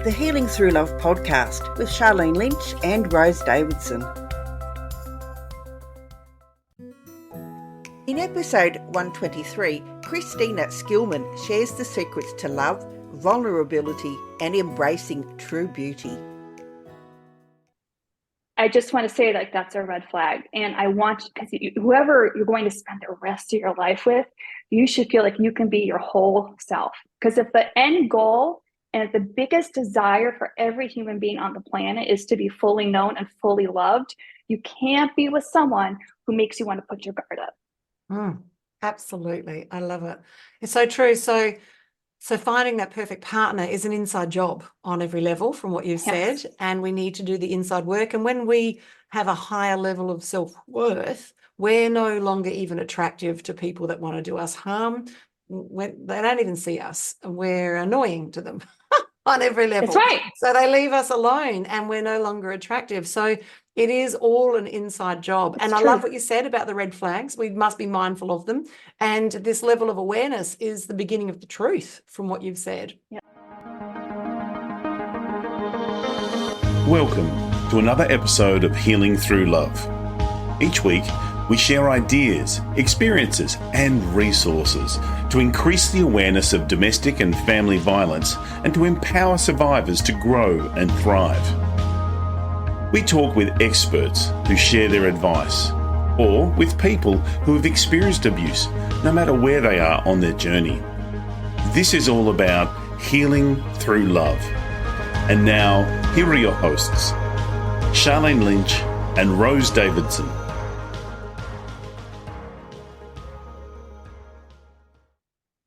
the Healing Through Love podcast with Sharlene Lynch and Rose Davidson. In episode 123, Christina Skillman shares the secrets to love, vulnerability, and embracing true beauty. I just want to say that's a red flag. And I want, because whoever you're going to spend the rest of your life with, you should feel like you can be your whole self. Because if the end goal and the biggest desire for every human being on the planet is to be fully known and fully loved, you can't be with someone who makes you want to put your guard up. Absolutely. I love it. It's so true. So finding that perfect partner is an inside job on every level from what you've said, and we need to do the inside work. And when we have a higher level of self-worth, we're no longer even attractive to people that want to do us harm. They don't even see us. We're annoying to them on every level. That's right. So they leave us alone and we're no longer attractive. So it is all an inside job. It's and true. I love what you said about the red flags. We must be mindful of them. And this level of awareness is the beginning of the truth from what you've said. Yeah. Welcome to another episode of Healing Through Love. Each week, we share ideas, experiences, and resources to increase the awareness of domestic and family violence and to empower survivors to grow and thrive. We talk with experts who share their advice, or with people who have experienced abuse, no matter where they are on their journey. This is all about healing through love. And now, here are your hosts, Sharlene Lynch and Rose Davidson.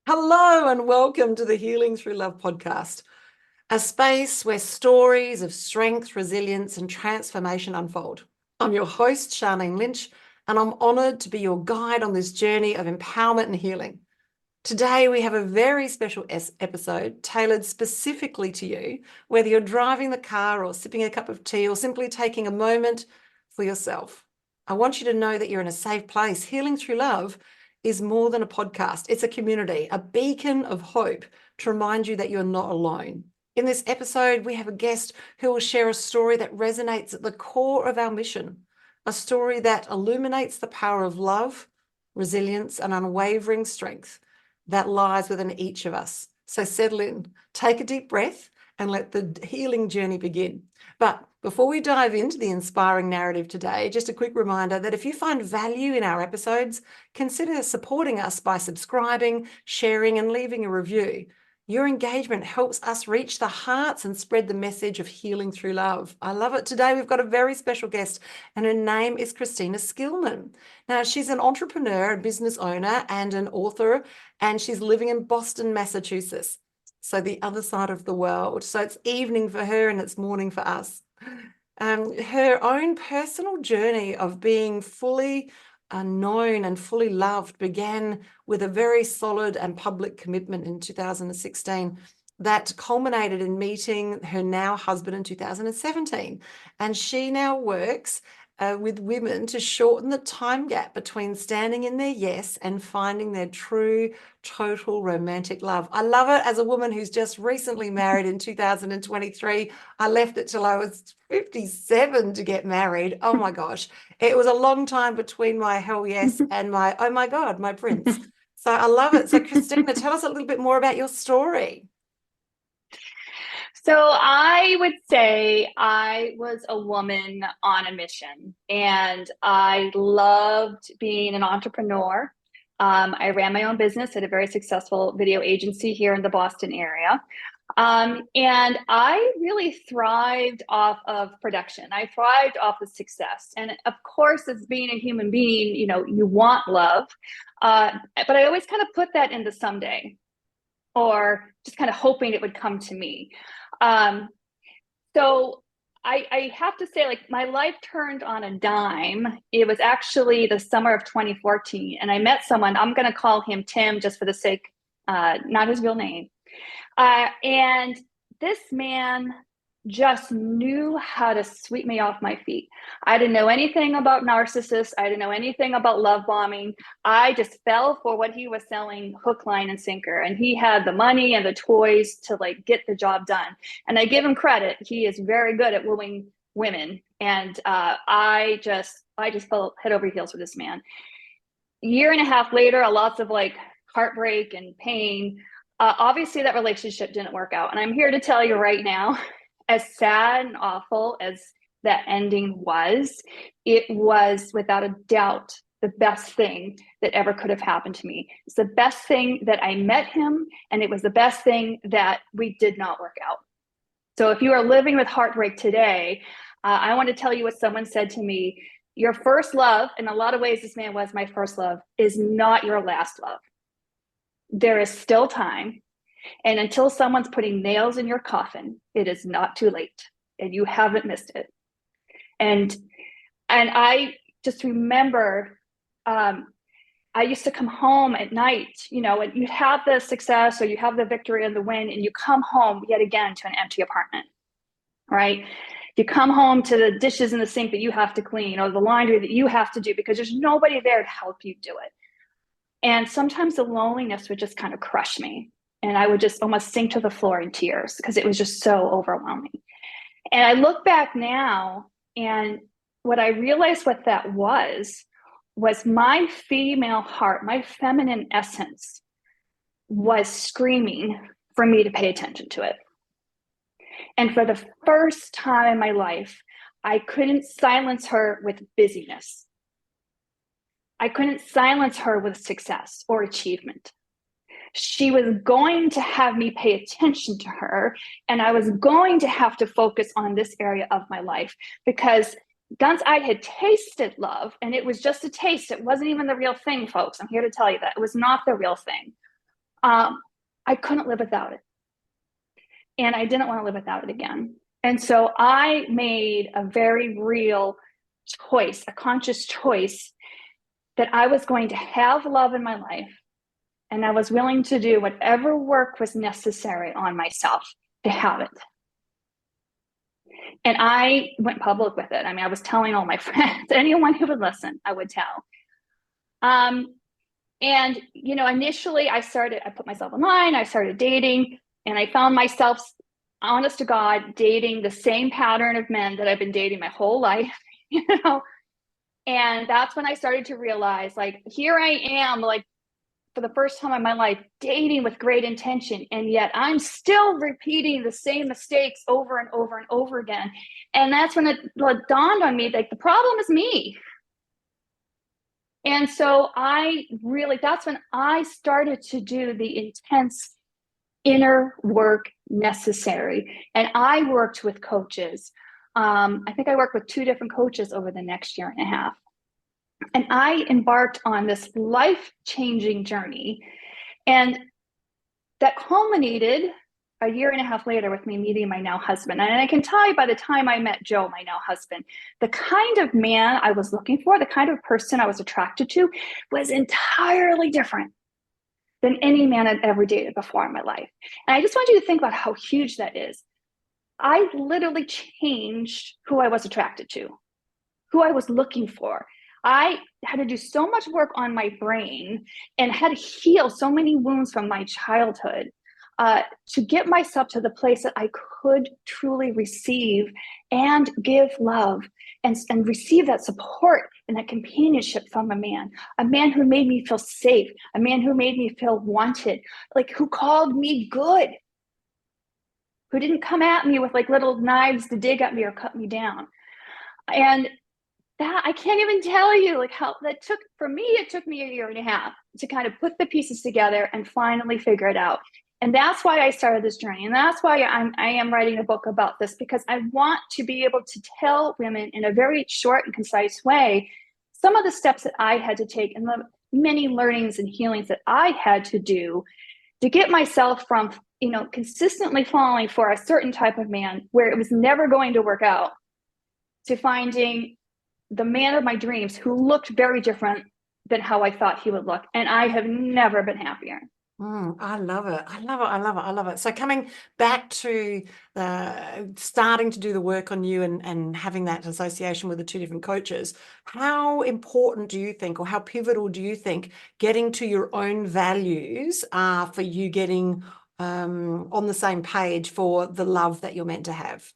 Hello and welcome to the Healing Through Love podcast, a space where stories of strength, resilience, and transformation unfold. I'm your host, Sharlene Lynch, and I'm honoured to be your guide on this journey of empowerment and healing. Today, we have a very special episode tailored specifically to you, whether you're driving the car or sipping a cup of tea or simply taking a moment for yourself. I want you to know that you're in a safe place. Healing Through Love is more than a podcast. It's a community, a beacon of hope to remind you that you're not alone. In this episode, we have a guest who will share a story that resonates at the core of our mission, a story that illuminates the power of love, resilience, and unwavering strength that lies within each of us. So settle in, take a deep breath, and let the healing journey begin. But before we dive into the inspiring narrative today, just a quick reminder that if you find value in our episodes, consider supporting us by subscribing, sharing, and leaving a review. Your engagement helps us reach the hearts and spread the message of healing through love. I love it. Today, we've got a very special guest, and her name is Christina Skillman. Now, she's an entrepreneur, a business owner, and an author, and she's living in Boston, Massachusetts. So the other side of the world. So it's evening for her and it's morning for us. Her own personal journey of being fully known and fully loved began with a very solid and public commitment in 2016 that culminated in meeting her now husband in 2017. And she now works with women to shorten the time gap between standing in their yes and finding their true, total romantic love. I love it. As a woman who's just recently married in 2023, I left it till I was 57 to get married. Oh my gosh. It was a long time between my hell yes and my, oh my God, my prince. So I love it. So Christina, tell us a little bit more about your story. So I would say I was a woman on a mission, and I loved being an entrepreneur. I ran my own business at a very successful video agency here in the Boston area. And I really thrived off of production. I thrived off of success. And of course, as being a human being, you want love. But I always kind of put that into someday, or just kind of hoping it would come to me. So I have to say, my life turned on a dime. It was actually the summer of 2014, and I met someone. I'm going to call him Tim just for the sake, not his real name. And this man just knew how to sweep me off my feet. I didn't know anything about narcissists. I didn't know anything about love bombing. I just fell for what he was selling, hook, line, and sinker. And he had the money and the toys to like get the job done. And I give him credit. He is very good at wooing women. And I just fell head over heels for this man. A year and a half later, lots of like heartbreak and pain. Obviously that relationship didn't work out. And I'm here to tell you right now, as sad and awful as that ending was, it was without a doubt the best thing that ever could have happened to me. It's the best thing that I met him, and it was the best thing that we did not work out. So if you are living with heartbreak today, I want to tell you what someone said to me. Your first love, in a lot of ways this man was my first love, is not your last love. There is still time. And until someone's putting nails in your coffin, it is not too late, and you haven't missed it. And I just remember, I used to come home at night, you know, and you have the success or you have the victory and the win, and you come home yet again to an empty apartment, right? You come home to the dishes in the sink that you have to clean, or the laundry that you have to do, because there's nobody there to help you do it. And sometimes the loneliness would just kind of crush me. And I would just almost sink to the floor in tears because it was just so overwhelming. And I look back now, and what I realized what that was my female heart, my feminine essence was screaming for me to pay attention to it. And for the first time in my life, I couldn't silence her with busyness. I couldn't silence her with success or achievement. She was going to have me pay attention to her, and I was going to have to focus on this area of my life, because once I had tasted love, and it was just a taste, it wasn't even the real thing, folks. I'm here to tell you that it was not the real thing. I couldn't live without it. And I didn't want to live without it again. And so I made a very real choice, a conscious choice, that I was going to have love in my life. And I was willing to do whatever work was necessary on myself to have it. And I went public with it. I mean, I was telling all my friends, anyone who would listen, I would tell. And, you know, initially I put myself online, I started dating, and I found myself, honest to God, dating the same pattern of men that I've been dating my whole life, you know? And that's when I started to realize, like, here I am, like, for the first time in my life, dating with great intention, and yet I'm still repeating the same mistakes over and over and over again. And that's when it dawned on me, like, the problem is me. And so that's when I started to do the intense inner work necessary. And I worked with coaches. I think I worked with 2 different coaches over the next year and a half. And I embarked on this life-changing journey. And that culminated a year and a half later with me meeting my now husband. And I can tell you, by the time I met Joe, my now husband, the kind of man I was looking for, the kind of person I was attracted to, was entirely different than any man I'd ever dated before in my life. And I just want you to think about how huge that is. I literally changed who I was attracted to, who I was looking for. I had to do so much work on my brain and had to heal so many wounds from my childhood to get myself to the place that I could truly receive and give love and receive that support and that companionship from a man who made me feel safe, a man who made me feel wanted, like, who called me good, who didn't come at me with like little knives to dig at me or cut me down. And that, I can't even tell you like how that took, for me, it took me a year and a half to kind of put the pieces together and finally figure it out. And that's why I started this journey. And that's why I am writing a book about this, because I want to be able to tell women in a very short and concise way some of the steps that I had to take and the many learnings and healings that I had to do to get myself from, you know, consistently falling for a certain type of man where it was never going to work out, to finding the man of my dreams who looked very different than how I thought he would look. And I have never been happier. I love it. I love it. I love it. I love it. So coming back to starting to do the work on you and having that association with the two different coaches, how important do you think, or how pivotal do you think getting to your own values are for you getting on the same page for the love that you're meant to have?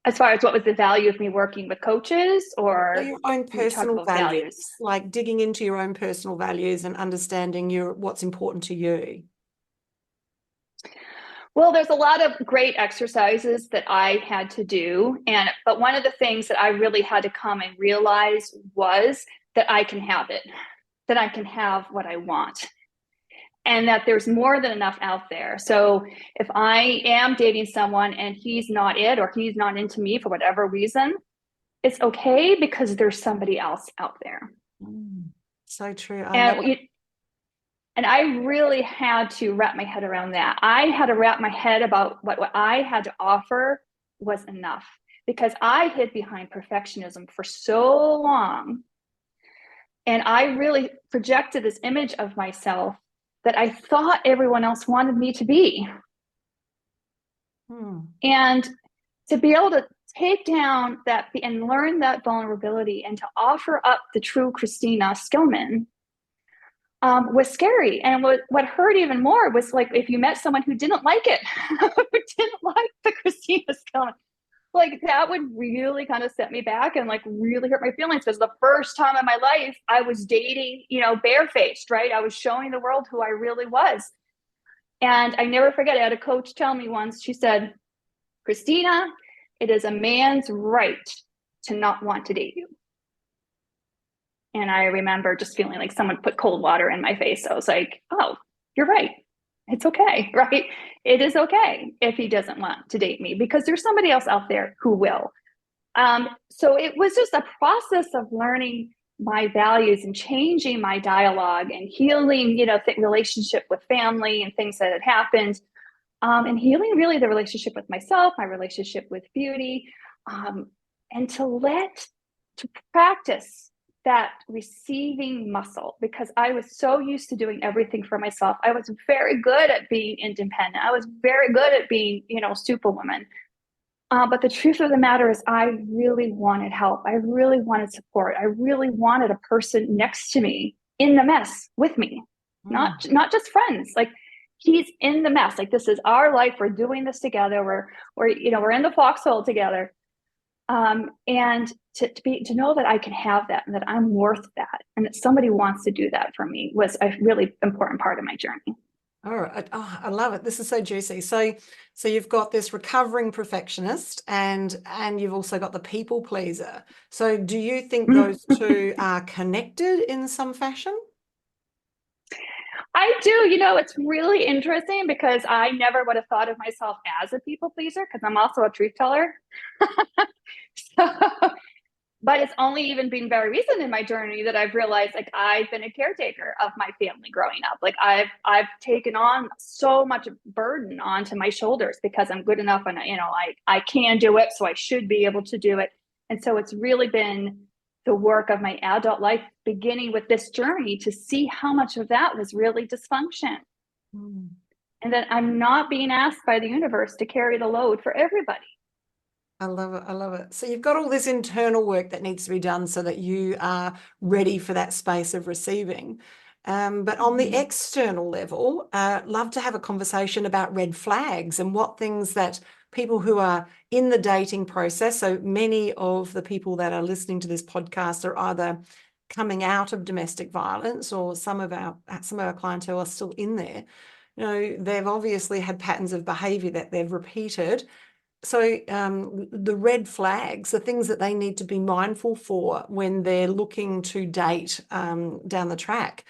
As far as what was the value of me working with coaches, So or your own you talk personal about values? like digging into your own personal values and understanding what's important to you. Well, there's a lot of great exercises that I had to do. But one of the things that I really had to come and realize was that I can have it, that I can have what I want, and that there's more than enough out there. So if I am dating someone and he's not it, or he's not into me for whatever reason, it's okay, because there's somebody else out there. So true. And I really had to wrap my head around that. I had to wrap my head about what I had to offer was enough, because I hid behind perfectionism for so long. And I really projected this image of myself that I thought everyone else wanted me to be. And to be able to take down that and learn that vulnerability and to offer up the true Christina Skillman was scary. And what hurt even more was, like, if you met someone who didn't like it, who didn't like the Christina Skillman, like, that would really kind of set me back and like really hurt my feelings, because the first time in my life I was dating, barefaced, right? I was showing the world who I really was. And I never forget, I had a coach tell me once, she said, Christina, it is a man's right to not want to date you. And I remember just feeling like someone put cold water in my face. I was like, oh, you're right. It's okay, right? It is okay if he doesn't want to date me, because there's somebody else out there who will. So it was just a process of learning my values and changing my dialogue and healing, relationship with family and things that had happened, and healing really the relationship with myself, my relationship with beauty, and to practice that receiving muscle, because I was so used to doing everything for myself. I was very good at being independent. I was very good at being, superwoman. But the truth of the matter is, I really wanted help. I really wanted support. I really wanted a person next to me in the mess with me, not just friends. Like, he's in the mess. Like, this is our life. We're doing this together. We're in the foxhole together. And to know that I can have that, and that I'm worth that, and that somebody wants to do that for me, was a really important part of my journey. All right. Oh, I love it. This is so juicy. So you've got this recovering perfectionist, and you've also got the people pleaser. So do you think those two are connected in some fashion? I do. It's really interesting, because I never would have thought of myself as a people pleaser, because I'm also a truth teller. But it's only even been very recent in my journey that I've realized, like, I've been a caretaker of my family growing up. Like, I've taken on so much burden onto my shoulders, because I'm good enough, and I can do it, so I should be able to do it. And so it's really been the work of my adult life, beginning with this journey, to see how much of that was really dysfunction. And that I'm not being asked by the universe to carry the load for everybody. I love it. I love it. So you've got all this internal work that needs to be done so that you are ready for that space of receiving. But on the external level, love to have a conversation about red flags and what things that people who are in the dating process, so many of the people that are listening to this podcast are either coming out of domestic violence, or some of our clientele are still in there. They've obviously had patterns of behavior that they've repeated. So the red flags, the things that they need to be mindful for when they're looking to date down the track.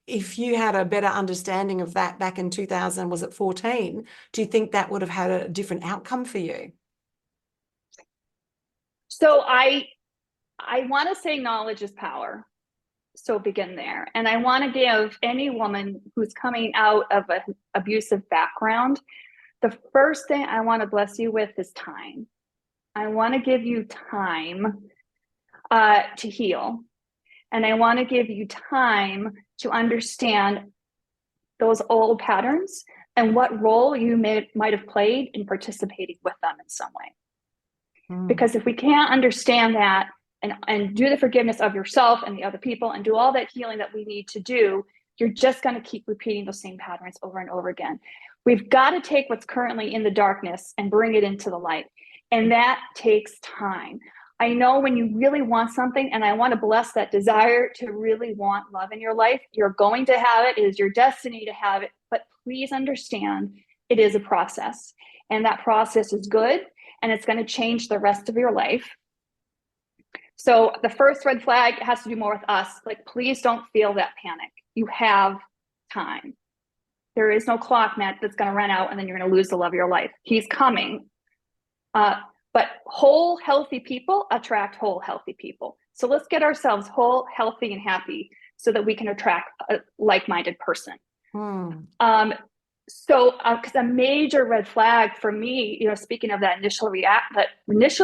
If you had a better understanding of that back in 2014, do you think that would have had a different outcome for you? So I want to say knowledge is power. So begin there. And I want to give any woman who's coming out of an abusive background, the first thing I want to bless you with is time. I want to give you time to heal. And I want to give you time to understand those old patterns and what role you might have played in participating with them in some way. Because if we can't understand that and do the forgiveness of yourself and the other people and do all that healing that we need to do, you're just going to keep repeating those same patterns over and over again. We've got to take what's currently in the darkness and bring it into the light. And that takes time. I know when you really want something, and I want to bless that desire to really want love in your life, you're going to have it. It is your destiny to have it. But please understand, it is a process. And that process is good, and it's going to change the rest of your life. So the first red flag has to do more with us. Like, please don't feel that panic. You have time. There is no clock, Matt, that's going to run out and then you're going to lose the love of your life. He's coming. But whole, healthy people attract whole, healthy people. So let's get ourselves whole, healthy, and happy so that we can attract a like-minded person. Because a major red flag for me, you know, speaking of that initial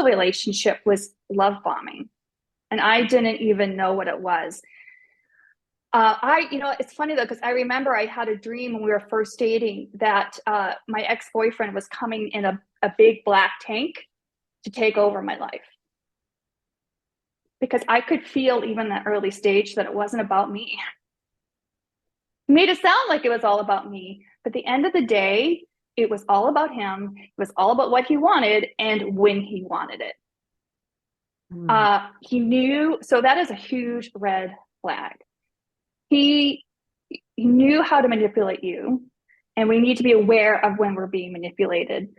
relationship was love bombing. And I didn't even know what it was. It's funny though, because I remember I had a dream when we were first dating that my ex-boyfriend was coming in a big black tank to take over my life. Because I could feel even that early stage that it wasn't about me. It made it sound like it was all about me. But at the end of the day, it was all about him. It was all about what he wanted and when he wanted it. He knew, so that is a huge red flag. He knew how to manipulate you, and we need to be aware of when we're being manipulated.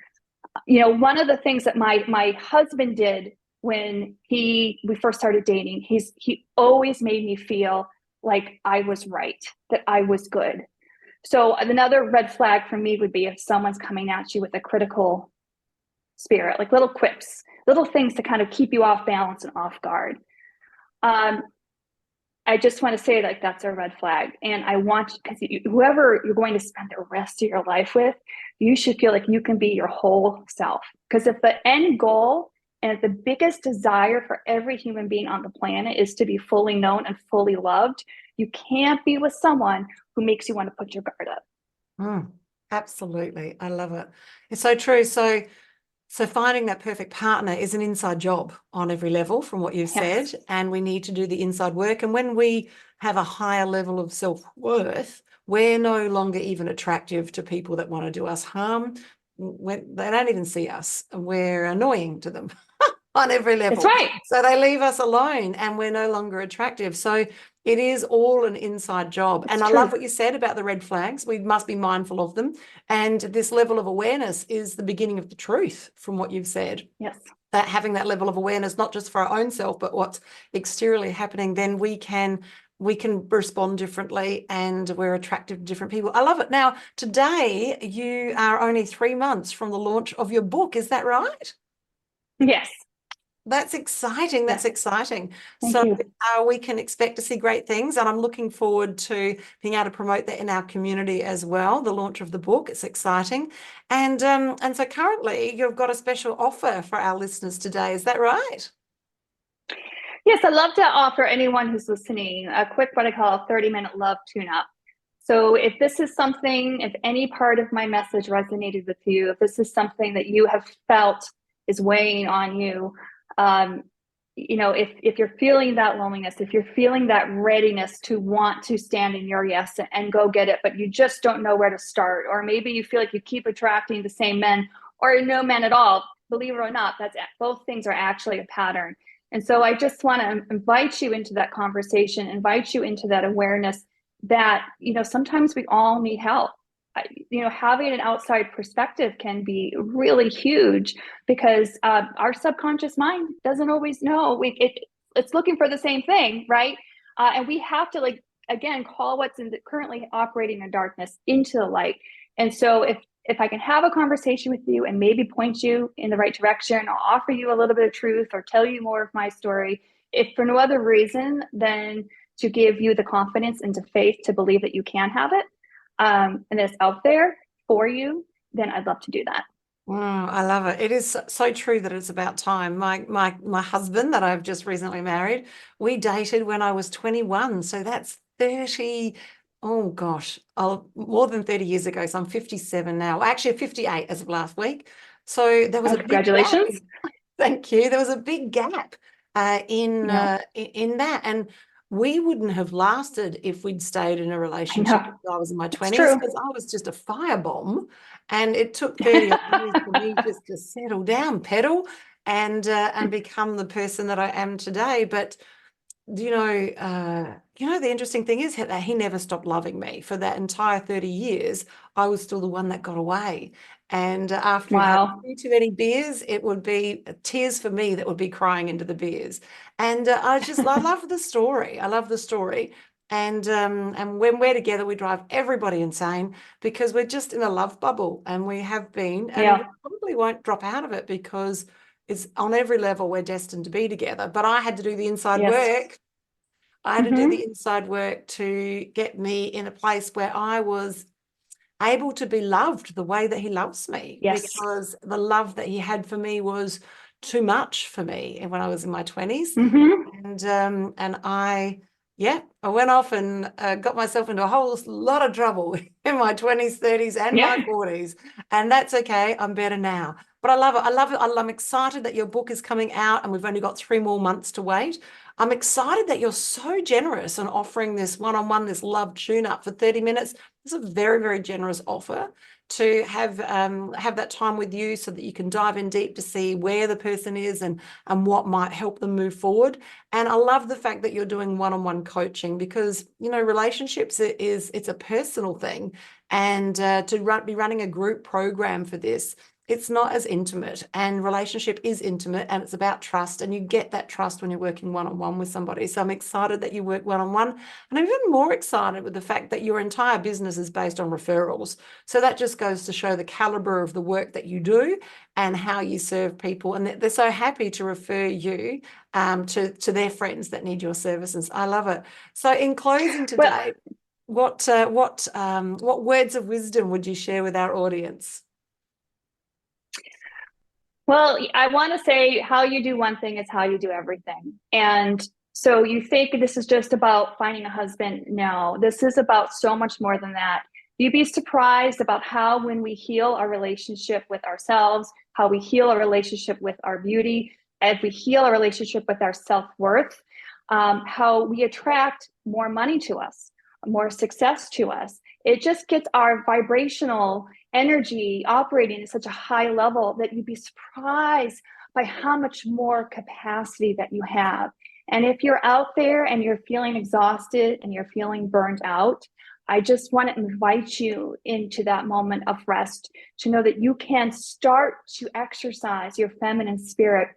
You know, one of the things that my husband did when we first started dating, he always made me feel like I was right, that I was good. So another red flag for me would be if someone's coming at you with a critical spirit, like little quips, little things to kind of keep you off balance and off guard. I just want to say, like, that's a red flag. And I want, because whoever you're going to spend the rest of your life with, you should feel like you can be your whole self. Because if the end goal and the biggest desire for every human being on the planet is to be fully known and fully loved, you can't be with someone who makes you want to put your guard up. Absolutely. I love it. It's so true. So finding that perfect partner is an inside job on every level from what you've said, and we need to do the inside work. And when we have a higher level of self-worth, we're no longer even attractive to people that want to do us harm. They don't even see us. We're annoying to them on every level. That's right. So they leave us alone and we're no longer attractive. So it is all an inside job. It's and true. I love what you said about the red flags. We must be mindful of them. And this level of awareness is the beginning of the truth from what you've said. Yes. That having that level of awareness, not just for our own self, but what's exteriorly happening, then we can respond differently and we're attractive to different people. I love it. Now, today you are only 3 months from the launch of your book. Is that right? Yes. That's exciting. That's exciting. Thank So you. we can expect to see great things, and I'm looking forward to being able to promote that in our community as well, the launch of the book. It's exciting. And so currently you've got a special offer for our listeners today. Is that right? Yes, I'd love to offer anyone who's listening a quick, what I call a 30-minute love tune-up. So if this is something, if any part of my message resonated with you, if this is something that you have felt is weighing on you, if you're feeling that loneliness, if you're feeling that readiness to want to stand in your yes and go get it, but you just don't know where to start, or maybe you feel like you keep attracting the same men or no men at all, believe it or not, both things are actually a pattern. And so I just want to invite you into that conversation, invite you into that awareness that, sometimes we all need help. Having an outside perspective can be really huge because our subconscious mind doesn't always know. It's looking for the same thing, right? And we have to, call what's currently operating in darkness into the light. And so if I can have a conversation with you and maybe point you in the right direction, or offer you a little bit of truth or tell you more of my story, if for no other reason than to give you the confidence and the faith to believe that you can have it, and it's out there for you, then I'd love to do that. I love it. It is so true that it's about time. My husband that I've just recently married, we dated when I was 21. So that's 30, oh gosh, more than 30 years ago. So I'm 57 now. Well, actually 58 as of last week. So there was a big gap. Congratulations. Thank you. There was a big gap in that. And we wouldn't have lasted if we'd stayed in a relationship until I was in my 20s, because I was just a firebomb. And it took 30 years for me just to settle down, pedal, and become the person that I am today. But the interesting thing is that he never stopped loving me. For that entire 30 years, I was still the one that got away. And after we've had too many beers, it would be tears for me that would be crying into the beers. And I love the story. I love the story. And when we're together, we drive everybody insane, because we're just in a love bubble, and we have been, and we probably won't drop out of it, because it's on every level we're destined to be together. But I had to do the inside work. I had to do the inside work to get me in a place where I was able to be loved the way that he loves me, because the love that he had for me was too much for me when I was in my 20s. And I went off and got myself into a whole lot of trouble in my 20s, 30s, and my 40s. And that's okay. I'm better now. But I love it. I love it. I'm excited that your book is coming out, and we've only got 3 more months to wait. I'm excited that you're so generous in offering this one-on-one, this love tune-up for 30 minutes. It's a very, very generous offer to have that time with you, so that you can dive in deep to see where the person is and what might help them move forward. And I love the fact that you're doing one-on-one coaching, because relationships it's a personal thing, and to be running a group program for this, it's not as intimate, and relationship is intimate, and it's about trust, and you get that trust when you're working one-on-one with somebody. So I'm excited that you work one-on-one, and I'm even more excited with the fact that your entire business is based on referrals. So that just goes to show the caliber of the work that you do and how you serve people, and they're so happy to refer you to their friends that need your services. I love it. So in closing today, what words of wisdom would you share with our audience? Well, I want to say, how you do one thing is how you do everything. And so you think this is just about finding a husband. No, this is about so much more than that. You'd be surprised about how, when we heal our relationship with ourselves, how we heal our relationship with our beauty, if we heal our relationship with our self-worth, how we attract more money to us, more success to us. It just gets our vibrational energy operating at such a high level that you'd be surprised by how much more capacity that you have. And if you're out there and you're feeling exhausted and you're feeling burned out, I just want to invite you into that moment of rest, to know that you can start to exercise your feminine spirit.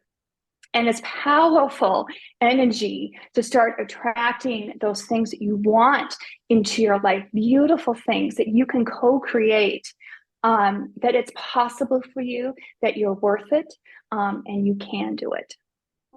And it's powerful energy to start attracting those things that you want into your life, beautiful things that you can co-create, that it's possible for you, that you're worth it, and you can do it.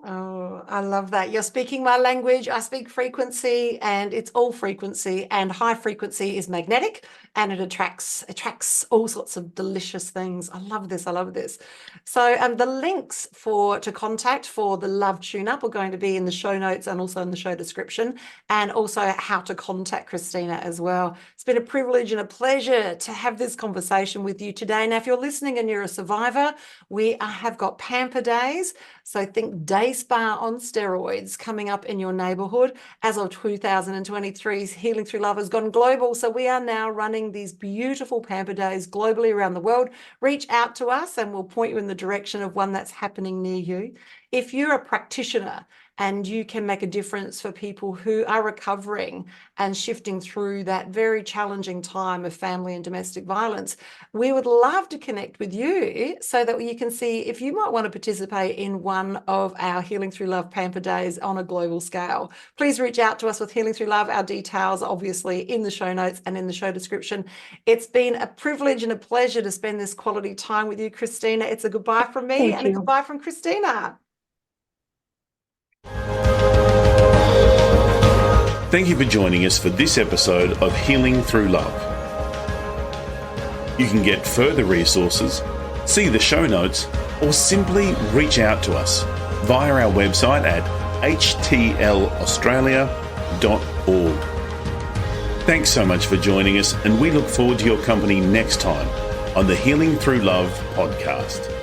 Oh, I love that. You're speaking my language. I speak frequency, and it's all frequency, and high frequency is magnetic, and it attracts all sorts of delicious things. I love this. I love this. So the links to contact for the Love Tune-Up are going to be in the show notes, and also in the show description, and also how to contact Christina as well. It's been a privilege and a pleasure to have this conversation with you today. Now, if you're listening and you're a survivor, we have got Pamper Days. So think day spa on steroids coming up in your neighborhood. As of 2023, Healing Through Love has gone global. So we are now running these beautiful Pamper Days globally around the world. Reach out to us and we'll point you in the direction of one that's happening near you. If you're a practitioner and you can make a difference for people who are recovering and shifting through that very challenging time of family and domestic violence, we would love to connect with you so that you can see if you might want to participate in one of our Healing Through Love Pamper Days on a global scale. Please reach out to us with Healing Through Love. Our details are obviously in the show notes and in the show description. It's been a privilege and a pleasure to spend this quality time with you, Christina. It's a goodbye from me and a goodbye from Christina. Thank you for joining us for this episode of Healing Through Love. You can get further resources, see the show notes, or simply reach out to us via our website at htlaustralia.org. Thanks so much for joining us, and we look forward to your company next time on the Healing Through Love podcast.